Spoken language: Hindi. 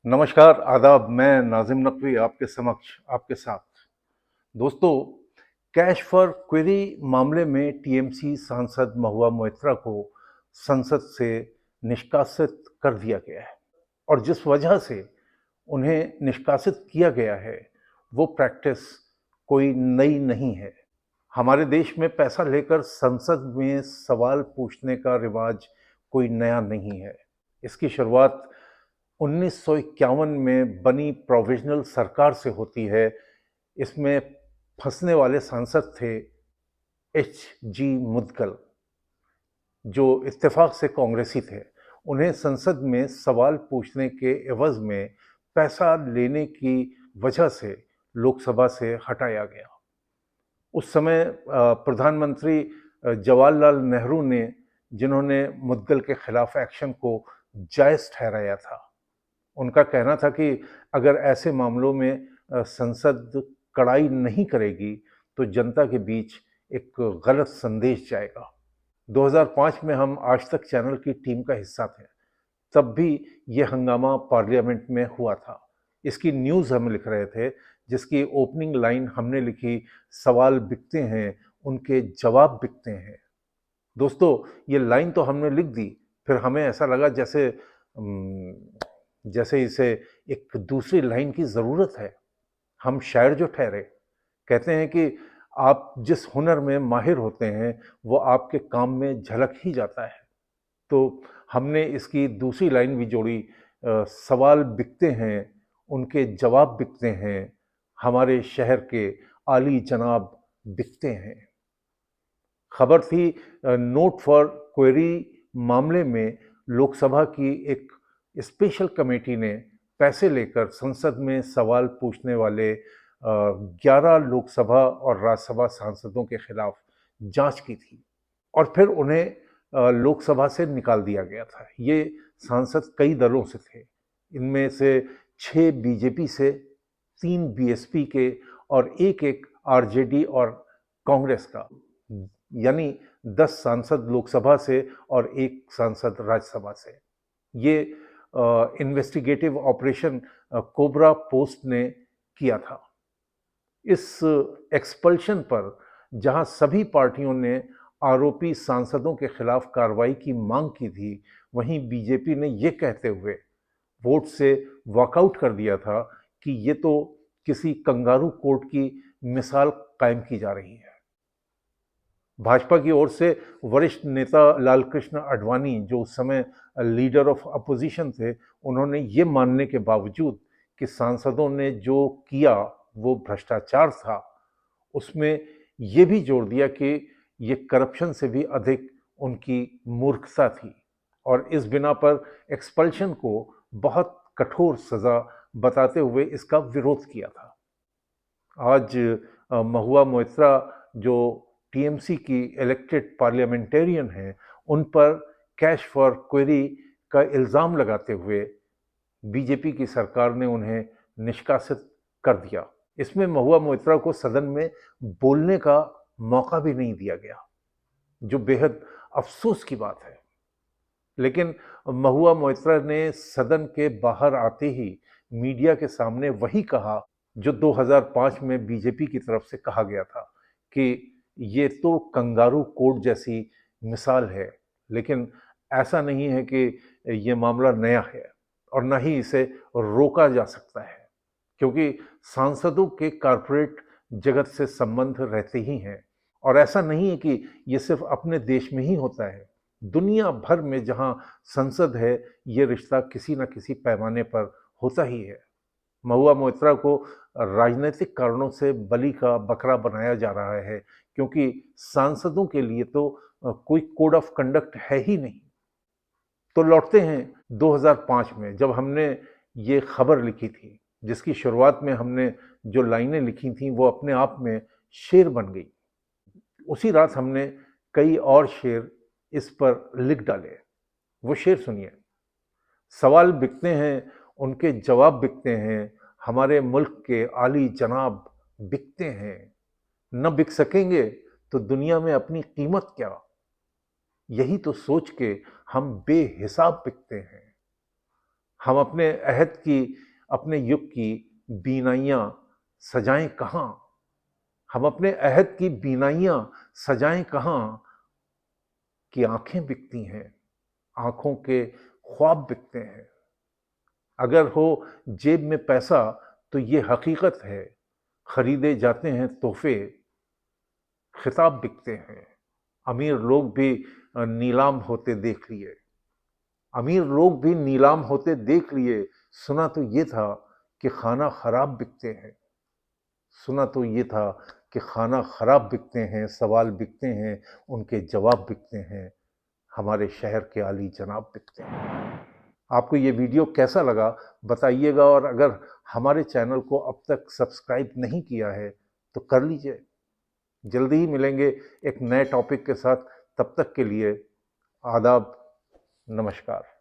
नमस्कार, आदाब। मैं नाज़िम नकवी आपके समक्ष आपके साथ। दोस्तों, कैश फॉर क्वेरी मामले में टीएमसी सांसद महुआ मोइत्रा को संसद से निष्कासित कर दिया गया है और जिस वजह से उन्हें निष्कासित किया गया है वो प्रैक्टिस कोई नई नहीं है। हमारे देश में पैसा लेकर संसद में सवाल पूछने का रिवाज कोई नया नहीं है। इसकी शुरुआत 1951 में बनी प्रोविजनल सरकार से होती है। इसमें फंसने वाले सांसद थे एच जी मुदगल, जो इत्तेफाक से कांग्रेसी थे। उन्हें संसद में सवाल पूछने के एवज में पैसा लेने की वजह से लोकसभा से हटाया गया। उस समय प्रधानमंत्री जवाहरलाल नेहरू ने, जिन्होंने मुदगल के खिलाफ एक्शन को जायज़ ठहराया था, उनका कहना था कि अगर ऐसे मामलों में संसद कड़ाई नहीं करेगी तो जनता के बीच एक गलत संदेश जाएगा। 2005 में हम आज तक चैनल की टीम का हिस्सा थे, तब भी ये हंगामा पार्लियामेंट में हुआ था। इसकी न्यूज़ हम लिख रहे थे, जिसकी ओपनिंग लाइन हमने लिखी, सवाल बिकते हैं, उनके जवाब बिकते हैं। दोस्तों, ये लाइन तो हमने लिख दी, फिर हमें ऐसा लगा जैसे इसे एक दूसरी लाइन की ज़रूरत है। हम शायर जो ठहरे। कहते हैं कि आप जिस हुनर में माहिर होते हैं वो आपके काम में झलक ही जाता है। तो हमने इसकी दूसरी लाइन भी जोड़ी, सवाल बिकते हैं, उनके जवाब बिकते हैं, हमारे शहर के आली जनाब बिकते हैं। खबर थी नोट फॉर क्वेरी मामले में लोकसभा की एक स्पेशल कमेटी ने पैसे लेकर संसद में सवाल पूछने वाले 11 लोकसभा और राज्यसभा सांसदों के खिलाफ जांच की थी और फिर उन्हें लोकसभा से निकाल दिया गया था। ये सांसद कई दलों से थे। इनमें से 6 बीजेपी से, 3 बीएसपी के और एक आरजेडी और कांग्रेस का, यानी 10 सांसद लोकसभा से और 1 सांसद राज्यसभा से। ये इन्वेस्टिगेटिव ऑपरेशन कोबरा पोस्ट ने किया था। इस एक्सपल्शन पर जहां सभी पार्टियों ने आरोपी सांसदों के खिलाफ कार्रवाई की मांग की थी, वहीं बीजेपी ने यह कहते हुए वोट से वॉकआउट कर दिया था कि ये तो किसी कंगारू कोर्ट की मिसाल कायम की जा रही है। भाजपा की ओर से वरिष्ठ नेता लालकृष्ण आडवाणी, जो उस समय लीडर ऑफ अपोजिशन थे, उन्होंने ये मानने के बावजूद कि सांसदों ने जो किया वो भ्रष्टाचार था, उसमें ये भी जोड़ दिया कि ये करप्शन से भी अधिक उनकी मूर्खता थी और इस बिना पर एक्सपल्शन को बहुत कठोर सजा बताते हुए इसका विरोध किया था। आज महुआ मोइत्रा, जो टीएमसी की इलेक्टेड पार्लियामेंटेरियन हैं, उन पर कैश फॉर क्वेरी का इल्ज़ाम लगाते हुए बीजेपी की सरकार ने उन्हें निष्कासित कर दिया। इसमें महुआ मोइत्रा को सदन में बोलने का मौका भी नहीं दिया गया, जो बेहद अफसोस की बात है। लेकिन महुआ मोइत्रा ने सदन के बाहर आते ही मीडिया के सामने वही कहा जो 2005 में बीजेपी की तरफ से कहा गया था कि ये तो कंगारू कोर्ट जैसी मिसाल है। लेकिन ऐसा नहीं है कि ये मामला नया है और न ही इसे रोका जा सकता है, क्योंकि सांसदों के कॉरपोरेट जगत से संबंध रहते ही हैं। और ऐसा नहीं है कि ये सिर्फ अपने देश में ही होता है, दुनिया भर में जहां संसद है ये रिश्ता किसी न किसी पैमाने पर होता ही है। महुआ मोइत्रा को राजनीतिक कारणों से बलि का बकरा बनाया जा रहा है, क्योंकि सांसदों के लिए तो कोई कोड ऑफ कंडक्ट है ही नहीं। तो लौटते हैं 2005 में, जब हमने ये खबर लिखी थी, जिसकी शुरुआत में हमने जो लाइनें लिखी थी वो अपने आप में शेर बन गई। उसी रात हमने कई और शेर इस पर लिख डाले। वो शेर सुनिए। सवाल बिकते हैं, उनके जवाब बिकते हैं, हमारे मुल्क के आली जनाब बिकते हैं। न बिक सकेंगे तो दुनिया में अपनी कीमत क्या, यही तो सोच के हम बेहिसाब बिकते हैं। हम अपने अहद की, अपने युग की बीनाइयाँ सजाएं कहाँ? हम अपने अहद की बीनाइयाँ सजाएं कहाँ कि आंखें बिकती हैं, आंखों के ख्वाब बिकते हैं। अगर हो जेब में पैसा तो ये हकीकत है, खरीदे जाते हैं तोहफे, खिताब बिकते हैं। अमीर लोग भी नीलाम होते देख लिए, अमीर लोग भी नीलाम होते देख लिए। सुना तो ये था कि खाना खराब बिकते हैं, सुना तो ये था कि खाना खराब बिकते हैं, सवाल बिकते हैं, उनके जवाब बिकते हैं, हमारे शहर के आली जनाब बिकते हैं। आपको ये वीडियो कैसा लगा बताइएगा, और अगर हमारे चैनल को अब तक सब्सक्राइब नहीं किया है तो कर लीजिए। जल्दी ही मिलेंगे एक नए टॉपिक के साथ, तब तक के लिए आदाब, नमस्कार।